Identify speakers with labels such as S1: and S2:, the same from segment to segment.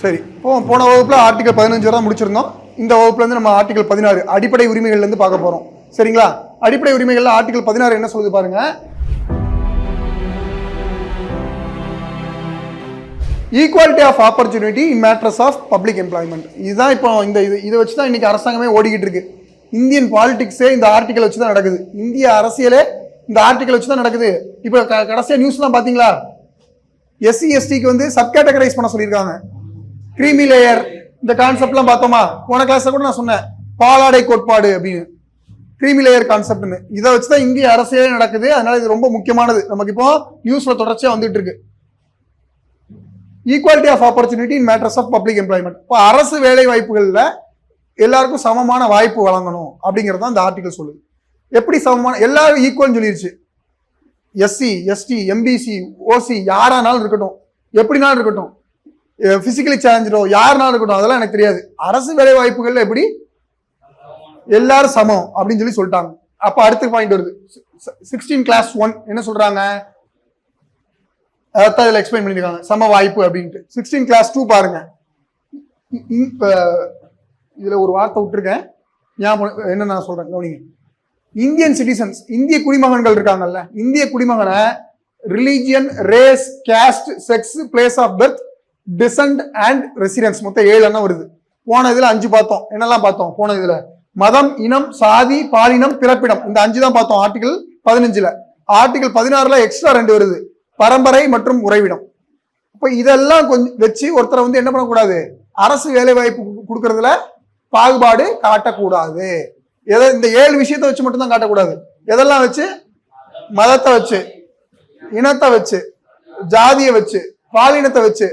S1: சரி, இப்போ போன வகுப்புல ஆர்டிகல் 15 தான் முடிச்சிருந்தோம். இந்த வகுப்புல இருந்து நம்ம ஆர்டிகல் 16 அடிப்படை உரிமைகள்ல இருந்து பார்க்க போறோம். சரிங்களா? அடிப்படை உரிமைகள்ல ஆர்டிகல் 16 என்ன சொல்லுது பாருங்க. Equality of opportunity in matters of public employment. இதுதான் இப்போ இதை வச்சு தான் இன்னைக்கு அரசாங்கமே ஓடிக்கிட்டு இருக்கு. இந்தியன் பாலிடிக்ஸே இந்த ஆர்டிகல் வச்சு தான் நடக்குது. இந்திய அரசியலே இந்த ஆர்டிகல் வச்சு தான் நடக்குது. இப்போ கடைசியா நியூஸ்லாம் பாத்தீங்களா? எஸ்சி எஸ்டிக்கு வந்து சப் கேட்டகரைஸ் பண்ண சொல்லியிருக்காங்க. கிரீமி லேயர் இந்த கான்செப்ட்லாம் பார்த்தோமா? போன கிளாஸ்ல கூட நான் சொன்னேன் பாலாடை கோட்பாடு அப்படின்னு. கிரீமி லேயர் கான்செப்ட்னு இதை வச்சுதான் இந்திய அரசியலே நடக்குது. அதனால இது ரொம்ப முக்கியமானது. நமக்கு இப்போ நியூஸ்ல தொடர்ச்சியா வந்துட்டு இருக்கு. Equality of opportunity in matters of public employment. இப்போ அரசு வேலை வாய்ப்புகள்ல எல்லாருக்கும் சமமான வாய்ப்பு வழங்கணும் அப்படிங்கிறது தான் இந்த ஆர்டிகல் சொல்லுது. எப்படி சமமான? எல்லாரும் ஈக்குவல்னு சொல்லிருச்சு. எஸ்சி எஸ்டி எம்பிசி ஓசி யாரானாலும் இருக்கட்டும், எப்படினாலும் இருக்கட்டும், பிசிக்கலி சேலஞ்சோ யாருனாலும் இருக்கட்டும், அதெல்லாம் எனக்கு தெரியாது. அரசு வேலை வாய்ப்புகள்ல எப்படி எல்லாரும் சமம் அப்படின்னு சொல்லிட்டாங்க. அப்ப அடுத்த பாயிண்ட் வருது. 16 கிளாஸ் 1 என்ன சொல்றாங்க? அதான் இதில் எக்ஸ்பிளைன் பண்ணியிருக்காங்க சம வாய்ப்பு அப்படின்ட்டு. 16 கிளாஸ் 2 பாருங்க. இதுல ஒரு வார்த்தை விட்டுருக்கேன், என்ன நான் சொல்றேன் கவனிங்க. இந்தியன் சிட்டிசன்ஸ், இந்திய குடிமகன்கள் இருக்காங்கல்ல, இந்திய குடிமகனை religion, race, caste, sex, place of birth, descent and residence, மொத்தம் 7 வருது. போன இதுல 5 பார்த்தோம். என்னெல்லாம் பார்த்தோம் போன இதுல? மதம், இனம், சாதி, பாலினம், பிறப்பிடம், இந்த 5 தான் பார்த்தோம் ஆர்டிகல் 15ல. ஆர்டிகல் 16ல எக்ஸ்ட்ரா 2 வருது, பரம்பரை மற்றும் உறைவிடம். இப்ப இதெல்லாம் கொஞ்சம் வச்சு ஒருத்தரை வந்து என்ன பண்ணக்கூடாது? அரசு வேலை வாய்ப்பு கொடுக்கறதுல பாகுபாடு காட்டக்கூடாது. இந்த 7 விஷயத்தை வச்சு மட்டும்தான் காட்டக்கூடாது. எதெல்லாம் வச்சு? மதத்தை வச்சு, இனத்தை வச்சு, ஜாதியை வச்சு, பாலினத்தை வச்சு,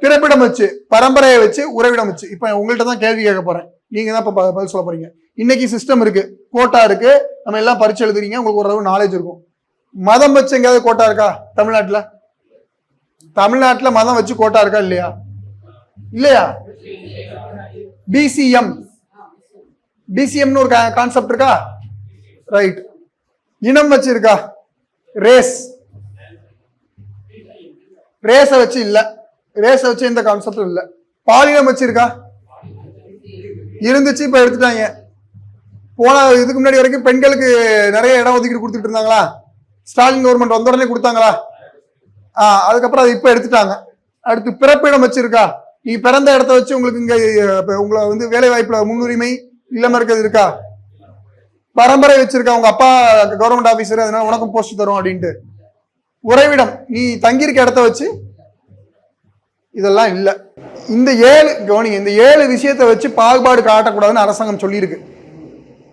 S1: பிறப்பிடம் வச்சு, பரம்பரையை வச்சு, உறைவிடம் வச்சு. இப்ப உங்கள்கிட்ட தான் கேள்வி கேட்க போறேன், நீங்க தான் இப்ப பதில் சொல்ல போறீங்க. இன்னைக்கு சிஸ்டம் இருக்கு, கோட்டா இருக்கு, நம்ம எல்லாம் பரிட்சை எழுதுறீங்க, உங்களுக்கு ஓரளவு நாலேஜ் இருக்கும். மதம் வச்சு எங்கேயாவது கோட்டா இருக்கா தமிழ்நாட்டுல? தமிழ்நாட்டுல மதம் வச்சு கோட்டா இருக்கா இல்லையா? இல்லையா? பிசிஎம், பிசிஎம்னு ஒரு கான்செப்ட் இருக்கா? ரைட். இனம் வச்சு இருக்கா? ரேஸ், ரேஸ வச்சு இல்ல, ரேஸ வச்சு எந்த கான்செப்டும் இல்ல. பாலினம் வச்சிருக்கா? இருந்துச்சு, இப்ப எடுத்துட்டாங்க. போன இதுக்கு முன்னாடி வரைக்கும் பெண்களுக்கு நிறைய இடம் ஒதுக்கீடு கொடுத்துட்டு இருந்தாங்களா? ஸ்டாலின் கவர்மெண்ட் வந்த உடனே கொடுத்தாங்களா? அதுக்கப்புறம் அதை இப்ப எடுத்துட்டாங்க. அடுத்து பிறப்பிடம் வச்சிருக்கா? நீ பிறந்த இடத்த வச்சு உங்களுக்கு இங்க உங்களை வந்து வேலை வாய்ப்புல முன்னுரிமை இல்லாம இருக்கிறது இருக்கா? பரம்பரை வச்சிருக்கா? உங்க அப்பா கவர்மெண்ட் ஆபீசர், அதனால உனக்கும் போஸ்ட் தரும் அப்படின்ட்டு. உறைவிடம், நீ தங்கியிருக்க இடத்த வச்சு, இதெல்லாம் இல்ல. இந்த 7 கவனிங்க, இந்த 7 விஷயத்தை வச்சு பாகுபாடு காட்டக்கூடாதுன்னு அரசாங்கம் சொல்லியிருக்கு,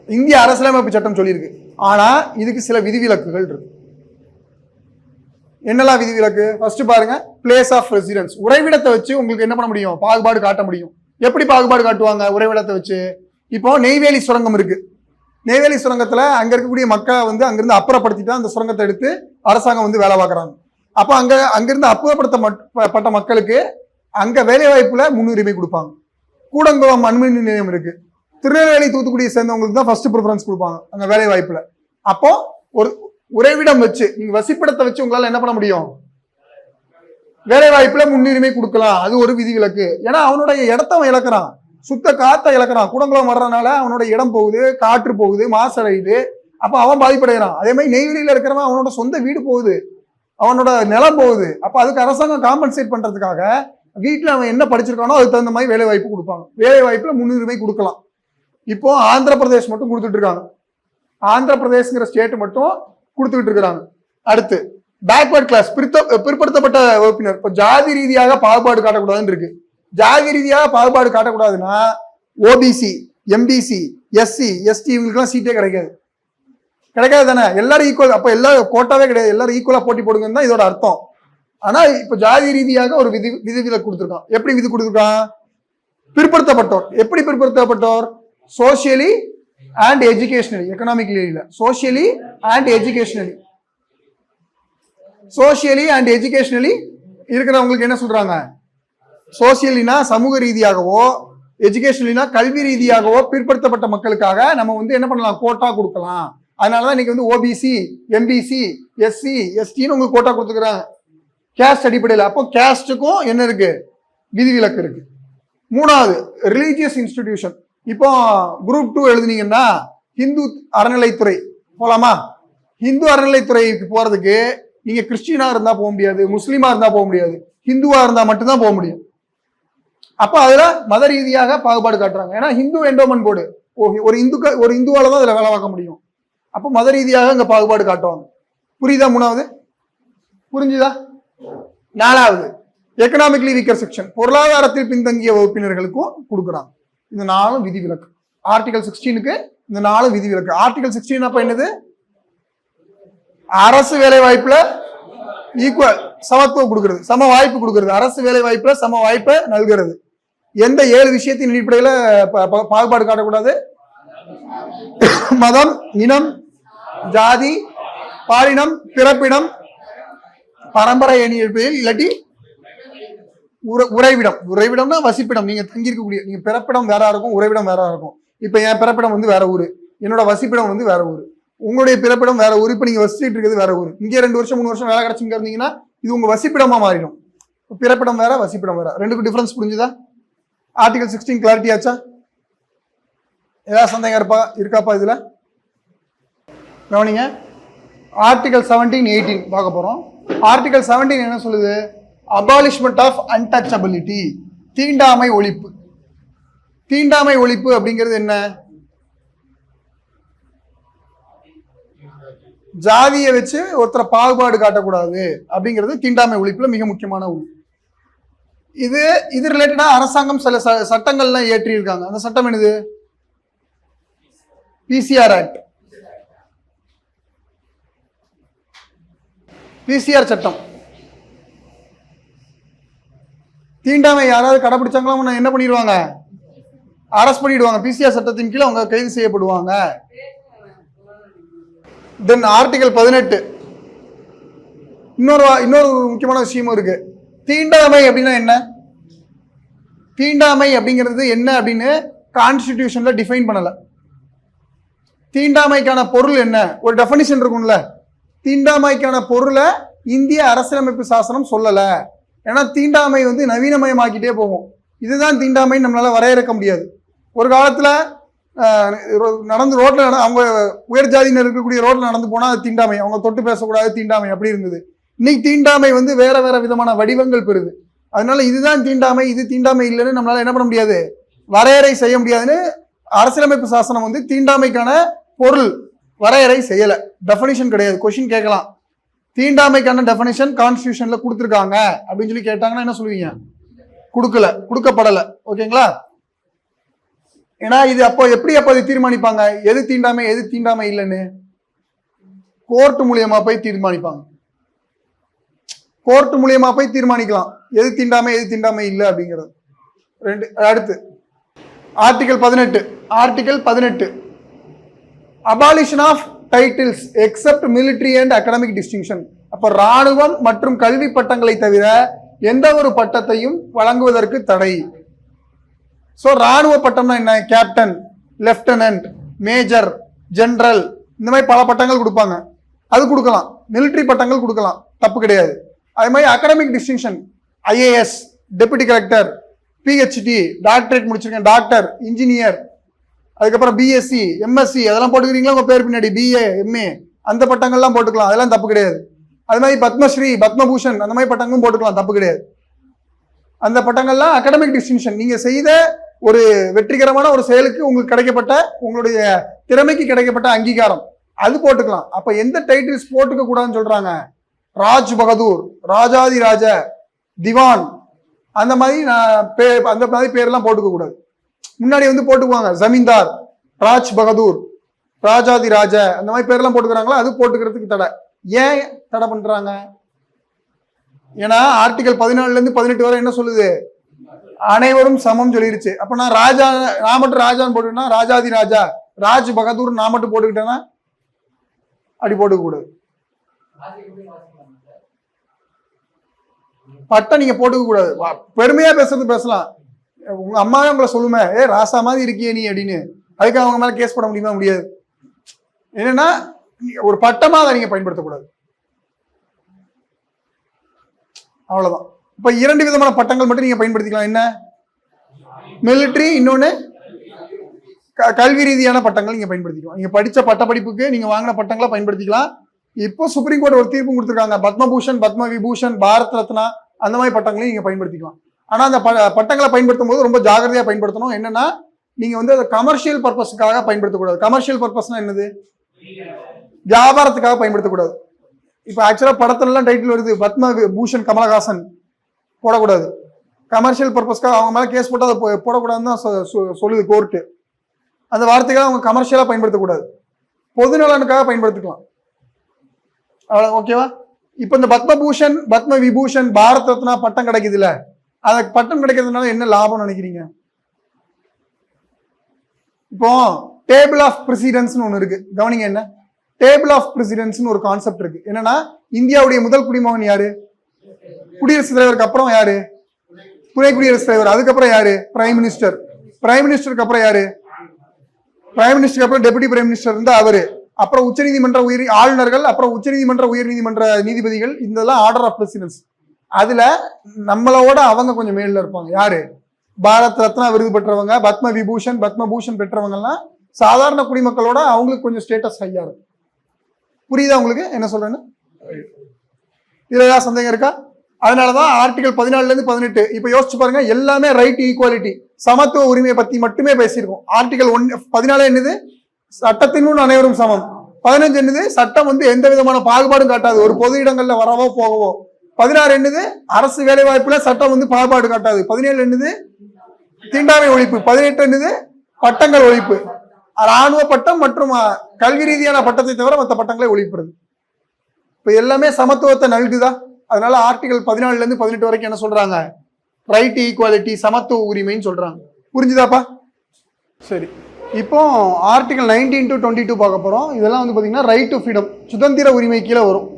S1: இந்திய அரசியலமைப்பு சட்டம் சொல்லியிருக்கு. ஆனா இதுக்கு சில விதிவிலக்குகள் இருக்கு. என்னெல்லாம் விதிவிலக்கு? ஃபர்ஸ்ட் பாருங்க, பிளேஸ் ஆஃப் ரெசிடென்ஸ். உறைவிடத்தை வச்சு உங்களுக்கு என்ன பண்ண முடியும்? பாகுபாடு காட்ட முடியும். எப்படி பாகுபாடு காட்டுவாங்க உறைவிடத்தை வச்சு? இப்போ நெய்வேலி சுரங்கம் இருக்கு. நெய்வேலி சுரங்கத்துல அங்க இருக்கக்கூடிய மக்களை வந்து அங்கிருந்து அப்புறப்படுத்திட்டு அந்த சுரங்கத்தை எடுத்து அரசாங்கம் வந்து வேலை பார்க்கறாங்க. அப்ப அங்கிருந்து அப்புறப்படுத்தப்பட்ட மக்களுக்கு அங்க வேலை வாய்ப்புல முன்னுரிமை கொடுப்பாங்க. கூடங்குளம் அணுமின் நிலையம் இருக்கு, திருநெல்வேலி தூத்துக்குடியை சேர்ந்தவங்களுக்கு தான் ஃபர்ஸ்ட் ப்ரிஃபரன்ஸ் கொடுப்பாங்க அங்க வேலை வாய்ப்புல. அப்போ ஒரு உறைவிடம் வச்சு, நீங்க வசிப்பிடத்தை வச்சு உங்களால என்ன பண்ண முடியும்? வேலை வாய்ப்புல முன்னுரிமை கொடுக்கலாம். அது ஒரு விதிவிலக்கு. ஏன்னா அவனுடைய இடத்த அவன் இழக்கிறான், சுத்த காத்த இழக்கிறான். கூடங்குளம் வர்றதுனால அவனோட இடம் போகுது, காற்று போகுது, மாசடையுது. அப்ப அவன் பாதிப்படைகிறான். அதே மாதிரி நெய்வேலியில இருக்கிறவன் அவனோட சொந்த வீடு போகுது, அவனோட நிலம் போகுது. அப்ப அதுக்கு அரசாங்கம் காம்பன்சேட் பண்றதுக்காக வீட்டுல அவன் என்ன படிச்சிருக்கானோ அதுக்கு தகுந்த மாதிரி வேலை வாய்ப்பு கொடுப்பாங்க. வேலை வாய்ப்புல முன்னுரிமை கொடுக்கலாம். இப்போ ஆந்திர பிரதேஷ் மட்டும் கொடுத்துட்டு இருக்காங்க. ஆந்திர பிரதேஷ்ங்கிற ஸ்டேட் மட்டும் கொடுத்துக்கிட்டு இருக்கிறாங்க. அடுத்து பேக்வர்ட் கிளாஸ், பிற்படுத்தப்பட்ட வகுப்பினர். இப்போ ஜாதி ரீதியாக பாகுபாடு காட்டக்கூடாதுன்னு இருக்கு. ஜாதி ரீதியாக பாகுபாடு காட்டக்கூடாதுன்னா ஓபிசி, எம்பிசி, எஸ்சி, எஸ்டி இவங்களுக்குலாம் சீட்டே கிடைக்காது தானே? எல்லாரும் ஈக்குவல். அப்ப எல்லாரும் கோட்டாவே கிடையாது, எல்லாரும் ஈக்குவலா போட்டி போடுங்கன்னு தான் இதோட அர்த்தம். ஆனா இப்ப ஜாதி ரீதியாக ஒரு விதிவிலக்கு கொடுத்துருக்கான். எப்படி விதி கொடுத்துருக்கான்? பிற்படுத்தப்பட்டோர். எப்படி பிற்படுத்தப்பட்டோர்? சோசியலி அண்ட் எஜுகேஷனலி, எக்கனாமிக்கலி இல்ல, socially and educationally. Socially and educationally இருக்கிறவங்களுக்கு என்ன சொல்றாங்க? சோசியலினா சமூக ரீதியாகவோ, எஜுகேஷனலினா கல்வி ரீதியாகவோ பிற்படுத்தப்பட்ட மக்களுக்காக நம்ம வந்து என்ன பண்ணலாம்? கோட்டா கொடுக்கலாம். அதனாலதான் இன்னைக்கு வந்து ஓபிசி, எம்பிசி, எஸ்சி, எஸ்டின்னு உங்களுக்கு கோட்டா கொடுத்துக்கிறாங்க கேஸ்ட் அடிப்படையில். அப்போ கேஸ்டுக்கும் என்ன இருக்கு? விதிவிலக்கு இருக்கு. மூணாவது ரிலீஜியஸ் இன்ஸ்டிடியூஷன். இப்போ குரூப் 2 எழுதுனீங்கன்னா ஹிந்து அறநிலைத்துறை போலாமா? ஹிந்து அறநிலைத்துறைக்கு போறதுக்கு நீங்க கிறிஸ்டியனா இருந்தா போக முடியாது, முஸ்லீமா இருந்தா போக முடியாது, ஹிந்துவா இருந்தா மட்டும்தான் போக முடியும். அப்ப அதுல மத ரீதியாக பாகுபாடு காட்டுறாங்க. ஏன்னா ஹிந்து என்டோமென்ட் போர்டு ஒரு இந்துவால தான் அதுல வேலை பார்க்க முடியும். அப்ப மத ரீதியாக இங்க பாகுபாடு காட்டுவாங்க. புரியுதா? மூணாவது புரிஞ்சுதா? நாலாவது எக்கனாமிக்லி வீக்கர் செக்ஷன், பொருளாதாரத்தில் பின்தங்கிய வகுப்பினர்களுக்கும் கொடுக்குறாங்க. இந்த 4 விதிவிலக்கு. ஆர்டிகல் 16க்கு இந்த 4 விதிவிலக்கு. ஆர்டிகல் 16 அப்ப என்னது? அரசு வேலை வாய்ப்புல ஈக்குவல் சமத்துவம் கொடுக்கிறது, சம வாய்ப்பு கொடுக்கிறது. அரசு வேலை வாய்ப்புல சம வாய்ப்பை நல்கிறது. எந்த 7 விஷயத்தின் அடிப்படையில பாகுபாடு காட்டக்கூடாது? மதம், இனம், ஜாதி, பாலினம், பிறப்பிடம், பரம்பரை அணியில் இல்லாட்டி உறைவிடம். உறைவிடம்னா வசிப்பிடம், நீங்க தங்கி இருக்கக்கூடிய. நீங்க பிறப்பிடம் வேற இருக்கும், உறைவிடம் வேற இருக்கும். இப்ப என் பிறப்பிடம் வந்து வேற ஊரு, என்னோட வசிப்பிடம் வந்து வேற ஊரு, உங்களுடைய பிறப்பிடம் வேற ஊர். இப்ப நீங்க வசிச்சுட்டு இருக்கிறது வேற ஊர். இங்கே 2 வருஷம் 3 வருஷம் வேலை கிடைச்சு இங்க இருந்தீங்கன்னா இது உங்க வசிப்பிடமா மாறிடும். பிறப்பிடம் வேற, வசிப்பிடம் வேற, ரெண்டுக்கும் டிஃபரன்ஸ் புரிஞ்சுதா? ஆர்டிகல் 16 கிளாரிட்டி ஆச்சா? ஏதாவது சந்தேகம் இருக்காப்பா இதுல? கவனிங்க. ஆர்டிகல் 17, 18 பார்க்க போறோம். ஆர்டிகல் 17 என்ன சொல்லுது? அபாலிஷ்மெண்ட் ஆஃப் அன்டச்சபிலிட்டி, தீண்டாமை ஒழிப்பு. தீண்டாமை ஒழிப்பு அப்படிங்கிறது என்ன? ஜாதியை வச்சு ஒருத்தரை பாகுபாடு காட்டக்கூடாது அப்படிங்கிறது தீண்டாமை ஒழிப்புல மிக முக்கியமான ஒன்று. இது ரிலேட்டடா அரசாங்கம் சில சட்டங்கள்லாம் ஏற்றி இருக்காங்க. அந்த சட்டம் என்னது? PCR act. பிசிஆர் சட்டம். தீண்டாமை யாராவது கடைபிடிச்சாங்களா என்ன பண்ணிடுவாங்க? அரெஸ்ட் பண்ணிடுவாங்க. பிசிஆர் சட்டத்தின் கீழே அவங்க கைது செய்யப்படுவாங்க. தென் ஆர்டிகல் 18 இன்னொரு முக்கியமான விஷயமும் இருக்கு. தீண்டாமை அப்படின்னா என்ன? தீண்டாமை அப்படிங்கிறது என்ன அப்படின்னு கான்ஸ்டிடியூஷன்ல டிஃபைன் பண்ணல. தீண்டாமைக்கான பொருள் என்ன? ஒரு டெஃபினிஷன் இருக்கும்ல. தீண்டாமைக்கான பொருளை இந்திய அரசியலமைப்பு சாசனம் சொல்லல. ஏன்னா தீண்டாமை வந்து நவீனமயமாக்கிட்டே போகும். இதுதான் தீண்டாமை, நம்மளால வரையறுக்க முடியாது. ஒரு காலத்துல நடந்து ரோட்ல அவங்க உயர் ஜாதியினர் இருக்கக்கூடிய ரோட்ல நடந்து போனா அது தீண்டாமை, அவங்க தொட்டு பேசக்கூடாது, தீண்டாமை அப்படி இருந்தது. இன்னைக்கு தீண்டாமை வந்து வேற வேற விதமான வடிவங்கள் பெறுது. அதனால இதுதான் தீண்டாமை, இது தீண்டாமை இல்லைன்னு நம்மளால என்ன பண்ண முடியாது, வரையறை செய்ய முடியாதுன்னு அரசியலமைப்பு சாசனம் வந்து தீண்டாமைக்கான பொருள் வரையறை செய்யல. டெஃபினிஷன் கிடையாது. கொஸ்டின் கேட்கலாம், தீண்டாமைக்கான டெஃபினிஷன் கான்ஸ்டிடியூஷன்ல கொடுத்துருக்காங்க அப்படின்னு சொல்லி கேட்டாங்கன்னா என்ன சொல்லுவீங்க? கொடுக்கல, கொடுக்கப்படல. ஓகேங்களா? ஏன்னா இது அப்போ எப்படி தீர்மானிப்பாங்க எது தீண்டாமை எது தீண்டாமை இல்லைன்னு? கோர்ட் மூலியமா போய் தீர்மானிப்பாங்க. கோர்ட் மூலியமா போய் தீர்மானிக்கலாம் எது தீண்டாமை எது தீண்டாமை இல்லை அப்படிங்கிறது. அடுத்து article 18. Article 18 abolition of titles except military and academic distinction. அப்ப ராணுவம் மற்றும் கல்வி பட்டங்களை தவிர எந்த ஒரு பட்டத்தையும் வழங்குவதற்கு தடை. சோ ராணுவ பட்டம்னா என்ன? கேப்டன், லெப்டினன்ட், மேஜர், ஜெனரல், இந்த மாதிரி பல பட்டங்கள் கொடுப்பாங்க. அது கொடுக்கலாம். மிலிட்டரி பட்டங்கள் கொடுக்கலாம், தப்பு கிடையாது. அதே மாதிரி academic distinction, IAS, deputy collector, PhD, doctorate முடிச்சிருக்கேன், டாக்டர், இன்ஜினியர், அதுக்கப்புறம் பிஎஸ்சி, எம்எஸ்சி அதெல்லாம் போட்டுக்கிறீங்களா உங்க பேர் பின்னாடி, பிஏ, எம்ஏ, அந்த பட்டங்கள்லாம் போட்டுக்கலாம், அதெல்லாம் தப்பு கிடையாது. அது மாதிரி பத்மஸ்ரீ, பத்மபூஷன் அந்த மாதிரி பட்டங்களும் போட்டுக்கலாம், தப்பு கிடையாது. அந்த பட்டங்கள்லாம் அகாடமிக் டிஸ்டிங்ஷன், நீங்க செய்த ஒரு வெற்றிகரமான ஒரு செயலுக்கு உங்களுக்கு கிடைக்கப்பட்ட, உங்களுடைய திறமைக்கு கிடைக்கப்பட்ட அங்கீகாரம், அது போட்டுக்கலாம். அப்ப எந்த டைட்டில்ஸ் போட்டுக்க கூடாதுன்னு சொல்றாங்க? ராஜ் பகதூர், ராஜாதி ராஜ, திவான், அந்த மாதிரி பேர்லாம் போட்டுக்க கூடாது. முன்னாடி வந்து போட்டுக்குவாங்க ஜமீன்தார், ராஜ் பகதூர், ராஜாதி ராஜ, அந்த மாதிரி பேர்லாம் போட்டுக்கிறாங்களா? அது போட்டுக்கிறதுக்கு தடை. ஏன் தடை பண்றாங்க? ஏன்னா ஆர்டிகல் 14 இருந்து 18 வரை என்ன சொல்லுது? அனைவரும் சமம் சொல்லிருச்சு. அப்ப நான் மட்டும் ராஜான்னு போட்டுக்கிட்டேன்னா ராஜாதி ராஜா, ராஜ் பகதூர் நான் மட்டும் போட்டுக்கிட்டேன்னா அப்படி போட்டுக்க கூடாது. பட்டம் நீங்க போட்டுக்க கூடாது. பெருமையா பேசுறது பேசலாம். உங்க அம்மாவே உங்களை சொல்லுமே, ராசா மாதிரி இருக்கியே நீ அப்படின்னு, அதுக்கு அவங்க மேல கேஸ் போட முடியுமா? முடியாது. என்னன்னா ஒரு பட்டமா அதை நீங்க பயன்படுத்தக்கூடாது, அவ்வளவுதான். இப்ப 2 விதமான பட்டங்கள் மட்டும் நீங்க பயன்படுத்திக்கலாம். என்ன? மிலிட்டரி, இன்னொன்னு கல்வி ரீதியான பட்டங்கள் நீங்க பயன்படுத்திக்கலாம். நீங்க படிச்ச பட்டப்படிப்புக்கு நீங்க வாங்கின பட்டங்களை பயன்படுத்திக்கலாம். இப்போ சுப்ரீம் கோர்ட் ஒரு தீர்ப்பு கொடுத்துருக்காங்க, பத்மபூஷன், பத்ம விபூஷன், பாரத் ரத்னா அந்த மாதிரி பட்டங்களையும் நீங்க பயன்படுத்திக்கலாம். ஆனா அந்த பட்டங்களை பயன்படுத்தும் போது ரொம்ப ஜாகிரதையா பயன்படுத்தணும். என்னன்னா, நீங்க வந்து அதை கமர்ஷியல் பர்பஸ்க்காக பயன்படுத்தக்கூடாது. கமர்ஷியல் பர்பஸ்னா என்னது? வியாபாரத்துக்காக பயன்படுத்தக்கூடாது. இப்ப ஆக்சுவலா படத்துல எல்லாம் டைட்டில் வருது பத்ம பூஷன் கமலஹாசன், போடக்கூடாது. கமர்ஷியல் பர்பஸ்க்காக அவங்க மேல கேஸ் போட்டு அதை போடக்கூடாதுன்னு தான் சொல்லுது கோர்ட்டு. அந்த வார்த்தைகளை அவங்க கமர்ஷியலா பயன்படுத்தக்கூடாது, பொது நலனுக்காக பயன்படுத்திக்கலாம். ஓகேவா? இப்ப இந்த பத்மபூஷன், பத்ம விபூஷன், பாரத் ரத்னா பட்டம் கிடைக்குதுல்ல, அந்த பட்டம் கிடைக்கிறதுனால என்ன லாபம் நினைக்கிறீங்க? இப்போ டேபிள் ஆஃப் பிரசிடென்ட்ஸ் ஒண்ணு இருக்கு, கவனிங்க. என்ன டேபிள் ஆஃப் பிரசிடென்ட்ஸ் ஒரு கான்செப்ட் இருக்கு. என்னன்னா, இந்தியாவுடைய முதல் குடிமகன் யாரு? குடியரசுத் தலைவருக்கு அப்புறம் யாரு? துணை குடியரசுத் தலைவர். அதுக்கப்புறம் யாரு? Prime minister. பிரைம் மினிஸ்டருக்கு அப்புறம் யாரு? பிரைம் மினிஸ்டருக்கு அப்புறம் டெபுட்டி பிரைம் மினிஸ்டர் இருந்தா அவரு. அப்புறம் உச்சநீதிமன்ற ஆளுநர்கள், அப்புறம் உச்சநீதிமன்ற உயர் நீதிமன்ற நீதிபதிகள். இதெல்லாம் ஆர்டர் ஆஃப் பிரசிடென்ஸ். அதுல நம்மளோட அவங்க கொஞ்சம் மேல இருப்பாங்க. யாரு? பாரத் ரத்னா விருது பெற்றவங்க, பத்ம விபூஷன், பத்மபூஷன் பெற்றவங்க எல்லாம் சாதாரண குடிமக்களோட அவங்களுக்கு கொஞ்சம் ஸ்டேட்டஸ் ஹையா இருக்கும். புரியுதா உங்களுக்கு என்ன சொல்றேன்னு? இதுல ஏதாவது சந்தேகம் இருக்கா? அதனாலதான் ஆர்டிகல் 14 இருந்து 18 இப்ப யோசிச்சு பாருங்க, எல்லாமே ரைட், ஈக்குவாலிட்டி, சமத்துவ உரிமையை பத்தி மட்டுமே பேசியிருக்கோம். ஆர்டிகல் 14 என்னது? சட்டத்தின் முன் அனைவரும் சமம். 15 என்னது? சட்டம் வந்து எந்த விதமான பாகுபாடும் காட்டாது, ஒரு பொது இடங்கள்ல வரவோ போகவோ. 16 என்னது? அரசு வேலை வாய்ப்புல சட்டம் வந்து பாகுபாடு காட்டாது. 17 என்னது? தீண்டாமை ஒழிப்பு. 18 என்னது? பட்டங்கள் ஒழிப்பு. ராணுவ பட்டம் மற்றும் கல்வி ரீதியான பட்டத்தை தவிர மற்ற பட்டங்களை ஒழிப்புறது. இப்ப எல்லாமே சமத்துவத்தை நல்குதா? அதனால ஆர்டிகல் 14 இருந்து 18 வரைக்கும் என்ன சொல்றாங்க? ரைட், ஈக்குவாலிட்டி, சமத்துவ உரிமைன்னு சொல்றாங்க. புரிஞ்சுதாப்பா? சரி, இப்போ ஆர்டிகல் 19 to 22 பார்க்க போறோம். இதெல்லாம் வந்து பாத்தீங்கன்னா ரைட் டு ஃப்ரீடம், சுதந்திர உரிமை கீழே வரும்.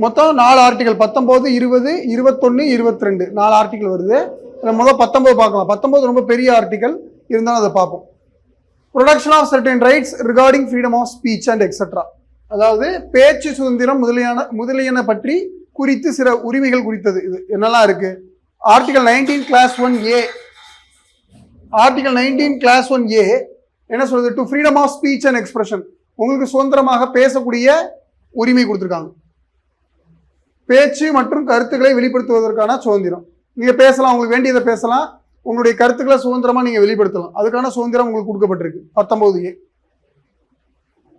S1: மொத்தம் 4 ஆர்டிகல், 19, 20, 21, 22 4 ஆர்டிகல் வருது. முதல் 19 பார்க்கலாம். 19 ரொம்ப பெரிய ஆர்டிகல், இருந்தாலும் அதை பார்ப்போம். Protection of certain rights regarding freedom of speech and etcetera. அதாவது பேச்சு சுதந்திரம் முதலியன பற்றி குறித்து சில உரிமைகள் குறித்தது. இது என்னெல்லாம் இருக்கு? Article 19 class 1A. Article 19 class 1A என்ன சொல்றது? To freedom of speech and expression. உங்களுக்கு சுதந்திரமாக பேசக்கூடிய உரிமை கொடுத்துருக்காங்க. பேச்சு மற்றும் கருத்துக்களை வெளிப்படுத்துவதற்கான சுதந்திரம். நீங்க பேசலாம், உங்களுக்கு வேண்டியதை பேசலாம், உங்களுடைய கருத்துக்களை சுதந்திரமா நீங்க வெளிப்படுத்தலாம். அதுக்கான சுதந்திரம் உங்களுக்கு கொடுக்கப்பட்டிருக்கு 19A.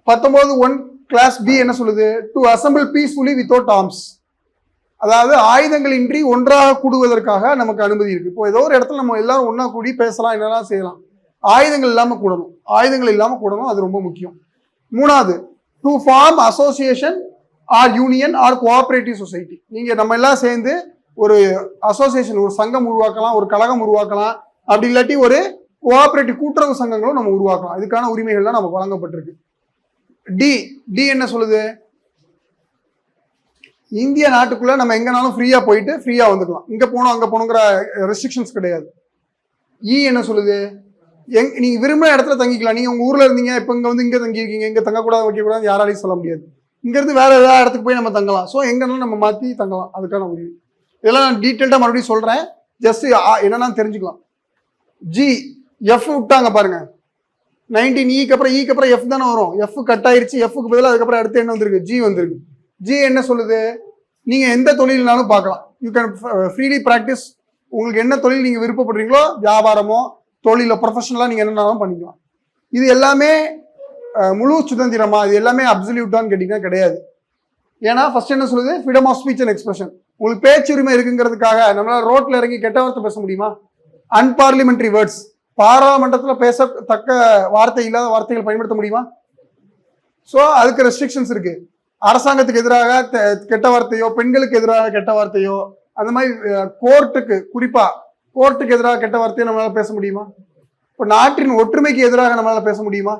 S1: 19(1) கிளாஸ் B என்ன சொல்லுது? To assemble peacefully without arms. அதாவது ஆயுதங்களின்றி ஒன்றாக கூடுவதற்காக நமக்கு அனுமதி இருக்கு. இப்போ ஏதோ ஒரு இடத்துல நம்ம எல்லாரும் ஒன்னா கூடி பேசலாம், என்னெல்லாம் செய்யலாம். ஆயுதங்கள் இல்லாம கூடணும், ஆயுதங்கள் இல்லாம கூடணும், அது ரொம்ப முக்கியம். 3வது, to form association or union or cooperative society. நீங்க நம்ம எல்லாம் சேர்ந்து ஒரு அசோசியேஷன், ஒரு சங்கம் உருவாக்கலாம், ஒரு கழகம் உருவாக்கலாம், அப்படி இல்லாட்டி ஒரு கோஆபரேட்டிவ் கூட்டுறவு சங்கங்களும் நம்ம உருவாக்கலாம். இதுக்கான உரிமைகள்லாம் நமக்கு வழங்கப்பட்டிருக்கு. டி என்ன சொல்லுது? இந்திய நாட்டுக்குள்ள நம்ம எங்கனாலும் ஃப்ரீயா போயிட்டு ஃப்ரீயா வந்துக்கலாம், இங்க போனோம் அங்க போகணுங்கிற ரெஸ்ட்ரிக்ஷன்ஸ் கிடையாது. என்ன சொல்லுது? நீங்க விரும்பின இடத்துல தங்கிக்கலாம். நீங்க உங்க ஊர்ல இருந்தீங்க, இப்ப இங்க வந்து இங்க தங்கி இருக்கீங்க, இங்க தங்கக்கூடாது வைக்கக்கூடாது யாராலையும் சொல்ல முடியாது. இங்க இருந்து வேற ஏதாவது இடத்துக்கு போய் நம்ம தங்கலாம். ஸோ எங்கனாலும் நம்ம மாத்தி தங்கலாம், அதுக்கான உரிமை. இதெல்லாம் நான் டீட்டெயில்டா மறுபடியும் சொல்றேன், ஜஸ்ட் என்னன்னா தெரிஞ்சுக்கலாம். எஃப் விட்டாங்க பாருங்க, 19E அப்புறம் எஃப் தானே வரும். எஃப் கட் ஆயிருச்சு, எஃப்க்கு பதிலாக அதுக்கப்புறம் அடுத்து என்ன வந்திருக்கு? ஜி வந்திருக்கு. ஜி என்ன சொல்லுது? நீங்க எந்த தொழில்னாலும் பார்க்கலாம், யூ கேன் ஃப்ரீலி ப்ராக்டிஸ். உங்களுக்கு என்ன தொழில் நீங்க விருப்பப்படுறீங்களோ, வியாபாரமோ தொழில ப்ரொஃபஷனலா நீங்க என்னன்னாலும் பண்ணிக்கலாம். இது எல்லாமே முழு சுதந்திரமா? இது எல்லாமே அப்சல்யூட்டான்னு கேட்டீங்கன்னா கிடையாது. ஏன்னா ஃபர்ஸ்ட் என்ன சொல்லுது? Freedom of speech and expression. உங்களுக்கு பேச்சுரிமை இருக்குங்கிறதுக்காக நம்மளால ரோட்ல இறங்கி கெட்ட வார்த்தை பேச முடியுமா? அன்பார்லிமெண்ட்ரி வேர்ட்ஸ், பாராளுமன்றத்தில் பேசத்தக்க வார்த்தை இல்லாத வார்த்தைகள் பயன்படுத்த முடியுமா? ஸோ அதுக்கு ரெஸ்ட்ரிக்ஷன்ஸ் இருக்கு. அரசாங்கத்துக்கு எதிராக கெட்ட வார்த்தையோ, பெண்களுக்கு எதிராக கெட்ட வார்த்தையோ, அந்த மாதிரி கோர்ட்டுக்கு, குறிப்பா கோர்ட்டுக்கு எதிராக கெட்ட வார்த்தையோ நம்மளால பேச முடியுமா? இப்போ நாட்டின் ஒற்றுமைக்கு எதிராக நம்மளால பேச முடியுமா?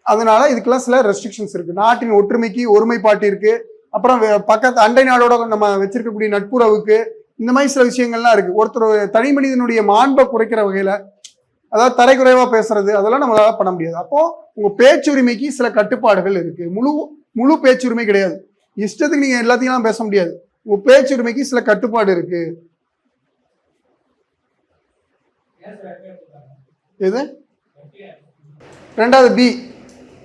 S1: அதனால இதுக்கெல்லாம் சில ரெஸ்ட்ரிக்ஷன்ஸ் இருக்கு. நாட்டின் ஒற்றுமைக்கு, ஒருமைப்பாட்டிற்கு, அப்புறம் பக்கத்து அண்டை நாடோட நம்ம வச்சிருக்கக்கூடிய நட்புறவுக்கு, இந்த மாதிரி சில விஷயங்கள்லாம் இருக்கு. ஒருத்தர் தனி மனிதனுடைய மாண்பை குறைக்கிற வகையில, அதாவது தரைக்குறைவா பேசுறது, அதெல்லாம் நம்மளால பண்ண முடியாது. அப்போ உங்க பேச்சுரிமைக்கு சில கட்டுப்பாடுகள் இருக்கு. முழு பேச்சுரிமை கிடையாது. இஷ்டத்துக்கு நீங்க எல்லாத்தையும் பேச முடியாது. உங்க பேச்சுரிமைக்கு சில கட்டுப்பாடு இருக்கு. எது? ரெண்டாவது பி,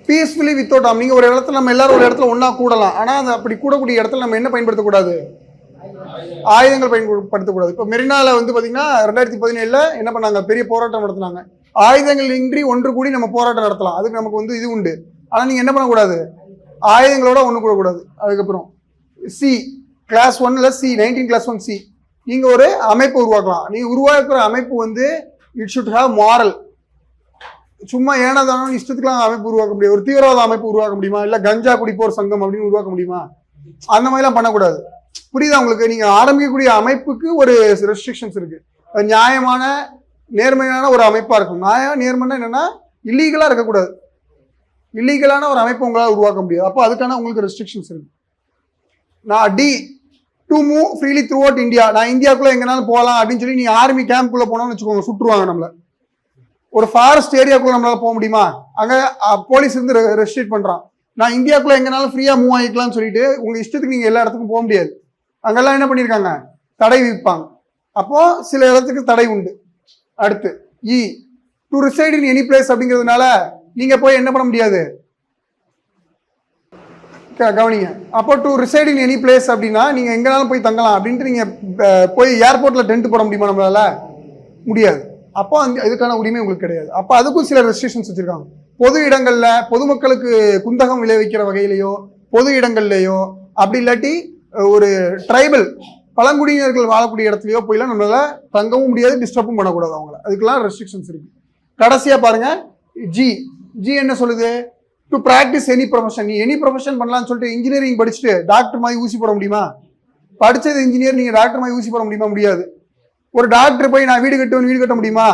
S1: பீஸ்ஃபுல்லி வித்தவுட் ஆர்ம். நீங்க ஒரு இடத்துல நம்ம எல்லாரும் ஒரு இடத்துல ஒன்னா கூடலாம், ஆனா அந்த அப்படி கூடக்கூடிய இடத்துல நம்ம என்ன பயன்படுத்தக்கூடாது? ஆயுதங்கள் பயன்படுத்தக்கூடாது. இப்போ மெரினால வந்து பாத்தீங்கன்னா 2017 என்ன பண்ணாங்க? பெரிய போராட்டம் நடத்தினாங்க. ஆயுதங்கள் இன்றி ஒன்று கூடி நம்ம போராட்டம் நடத்தலாம், அதுக்கு நமக்கு வந்து இது உண்டு. ஆனா நீங்க என்ன பண்ணக்கூடாது? ஆயுதங்களோட ஒண்ணு கூடக்கூடாது. அதுக்கப்புறம் சி, கிளாஸ் 1ல சி, 19 கிளாஸ் 1 சி, நீங்க ஒரு அமைப்பு உருவாக்கலாம். நீங்க உருவாக்குற அமைப்பு வந்து இட் ஷுட் ஹேவ் மாரல். சும்மா ஏனாதான இஷ்டத்துக்குலாம் அமைப்பு உருவாக்க முடியாது. ஒரு தீவிரவாத அமைப்பு உருவாக்க முடியுமா? இல்ல கஞ்சா குடிப்போர் சங்கம் அப்படின்னு உருவாக்க முடியுமா? அந்த மாதிரிலாம் பண்ணக்கூடாது. புரியுதா உங்களுக்கு? நீங்க ஆரம்பிக்கக்கூடிய அமைப்புக்கு ஒரு ரெஸ்ட்ரிக்ஷன்ஸ் இருக்கு. நியாயமான நேர்மையான ஒரு அமைப்பா இருக்கும். நியாயம் நேர்மைன்னா என்னன்னா இல்லீகலா இருக்கக்கூடாது. இல்லீகலான ஒரு அமைப்பு உங்களால் உருவாக்க முடியாது. அப்போ அதுக்கான உங்களுக்கு ரெஸ்ட்ரிக்ஷன்ஸ் இருக்கு. நான் D, to move freely throughout India. நான் இந்தியாவுக்குள்ள எங்கனாலும் போகலாம் அப்படின்னு சொல்லி நீ ஆர்மி கேம்ப்குள்ள போனோம்னு வச்சுக்கோங்க, சுட்டுருவாங்க நம்மள. ஒரு ஃபாரஸ்ட் ஏரியாக்குள்ள நம்மளால போக முடியுமா? அங்க போலீஸ் இருந்து ரெஸ்ட்ரிக்ட் பண்றான். நான் இந்தியாக்குள்ள எங்கனாலும் ஃப்ரீயா மூவ் ஆகிக்கலாம்னு சொல்லிட்டு உங்க இஷ்டத்துக்கு நீங்க எல்லா இடத்துக்கும் போக முடியாது. அங்கெல்லாம் என்ன பண்ணிருக்காங்க? தடை விதிப்பாங்க. அப்போ சில இடத்துக்கு தடை உண்டு. அடுத்து E, to reside in any place அப்படிங்கிறதுனால நீங்க போய் என்ன பண்ண முடியாது? கவனிங்க. அப்போ to reside in any place அப்படின்னா நீங்க எங்கனாலும் போய் தங்கலாம் அப்படின்ட்டு நீங்க போய் ஏர்போர்ட்ல டென்ட் போட முடியுமா? நம்மளால முடியாது. அப்போ அந்த இதுக்கான உரிமை உங்களுக்கு கிடையாது. அப்போ அதுக்கும் சில ரெஸ்ட்ரிக்ஷன்ஸ் வச்சிருக்காங்க. பொது இடங்கள்ல பொதுமக்களுக்கு குந்தகம் விளைவிக்கிற வகையிலையோ, பொது இடங்கள்லையோ, அப்படி இல்லாட்டி ஒரு ட்ரைபல் பழங்குடியினர்கள் வாழக்கூடிய இடத்துலையோ போய்லாம் நம்மளால தங்கவும் முடியாது, டிஸ்டர்பும் பண்ணக்கூடாது அவங்கள. அதுக்கெல்லாம் ரெஸ்ட்ரிக்ஷன்ஸ் இருக்கு. கடைசியா பாருங்க ஜி. ஜி என்ன சொல்லுது? To practise any profession. நீ எனி ப்ரொஃபஷன் பண்ணலாம்னு சொல்லிட்டு இன்ஜினியரிங் படிச்சுட்டு டாக்டர் மாதிரி ஊசி போட முடியுமா? படிச்சது இன்ஜினியர், நீங்க டாக்டர் மாதிரி ஊசி போட முடியுமா? முடியாது. ஒரு டாக்டர் போய் நான் வீடு கட்டுவேன், வீடு கட்ட முடியுமா?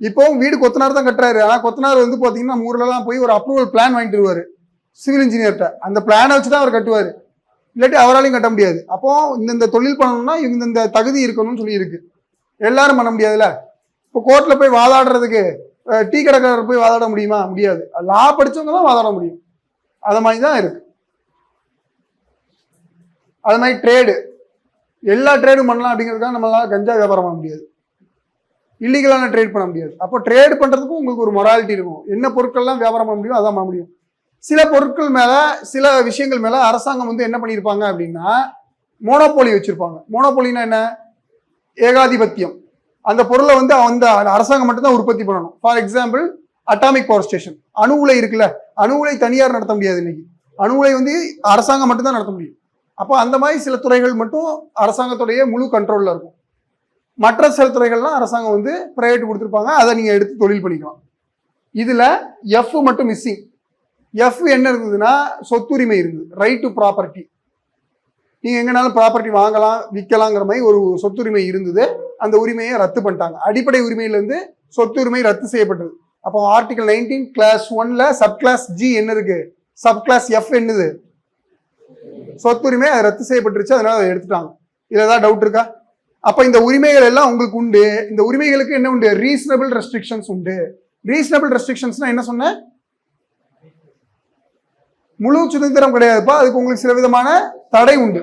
S1: இப்போ வீடு கொத்தனார் தான் கட்டுறாரு. ஆனா கொத்தனார் வந்து பாத்தீங்கன்னா நம்ம ஊர்லலாம் போய் ஒரு அப்ரூவல் பிளான் வாங்கிட்டு வருவாரு சிவில் இன்ஜினியர்கிட்ட. அந்த பிளானை வச்சுதான் அவர் கட்டுவாரு, இல்லாட்டி அவராலையும் கட்ட முடியாது. அப்போ இந்த தொழில் பண்ணணும்னா இந்த தகுதி இருக்கணும்னு சொல்லி இருக்கு. எல்லாரும் பண்ண முடியாதுல்ல. இப்போ கோர்ட்ல போய் வாதாடுறதுக்கு டீ கடைக்காரர் போய் வாதாட முடியுமா? முடியாது. லா படிச்சவங்க தான் வாதாட முடியும். அது மாதிரி தான் இருக்கு. அது மாதிரி ட்ரேடு, எல்லா ட்ரேடும் பண்ணலாம் அப்படிங்கிறதுக்காக நம்மளால கஞ்சா வியாபாரம் பண்ண முடியாது, இல்லீகலான ட்ரேட் பண்ண முடியாது. அப்போ ட்ரேட் பண்றதுக்கும் உங்களுக்கு ஒரு மொராலிட்டி இருக்கும். என்ன பொருட்கள்லாம் வியாபாரம் பண்ண முடியும் அதான் பண்ண முடியும். சில பொருட்கள் மேல, சில விஷயங்கள் மேல அரசாங்கம் வந்து என்ன பண்ணியிருப்பாங்க அப்படின்னா மோனோபோலி வச்சிருப்பாங்க. மோனோபோலினா என்ன? ஏகாதிபத்தியம். அந்த பொருளை வந்து அந்த அரசாங்கம் மட்டும்தான் உற்பத்தி பண்ணணும். For example atomic power station, அணு உலை இருக்குல்ல, அணு உலை தனியார் நடத்த முடியாது. இன்னைக்கு அணு உலை வந்து அரசாங்கம் மட்டும்தான் நடத்த முடியும். அப்போ அந்த மாதிரி சில துறைகள் மட்டும் அரசாங்கத்துடைய முழு கண்ட்ரோல்ல இருக்கும். மற்ற சில துறைகள்லாம் அரசாங்கம் வந்து பிரைவேட் கொடுத்துருப்பாங்க, அதை நீங்க எடுத்து தொழில் பண்ணிக்கலாம். இதுல எஃப் மட்டும் மிஸ்ஸிங். எஃப் என்ன இருந்ததுன்னா சொத்துரிமை இருந்தது, ரைட் டு ப்ராப்பர்ட்டி. நீங்க எங்கனாலும் ப்ராப்பர்ட்டி வாங்கலாம் விற்கலாங்கிற மாதிரி ஒரு சொத்துரிமை இருந்தது. அந்த உரிமையை ரத்து பண்ணிட்டாங்க. அடிப்படை உரிமையிலிருந்து சொத்துரிமை ரத்து செய்யப்பட்டது. அப்போ ஆர்டிகல் 19 கிளாஸ் 1ல சப் கிளாஸ் ஜி என்ன இருக்கு? சப் கிளாஸ் எஃப் என்னது? சொத்துரிமை. அது ரத்து செய்யப்பட்டுருச்சு, அதனால அதை எடுத்துட்டாங்க. இதுல ஏதாவது டவுட் இருக்கா? அப்ப இந்த உரிமைகள் எல்லாம் உங்களுக்கு உண்டு. இந்த உரிமைகளுக்கு என்ன உண்டு? ரீசனபிள் ரெஸ்ட்ரிக்ஷன்ஸ் உண்டு. ரீசனபிள் ரெஸ்ட்ரிக்ஷன்ஸ்னா என்ன சொன்ன? முழு சுதந்திரம் கிடையாதுப்பா, அதுக்கு உங்களுக்கு சில விதமான தடை உண்டு.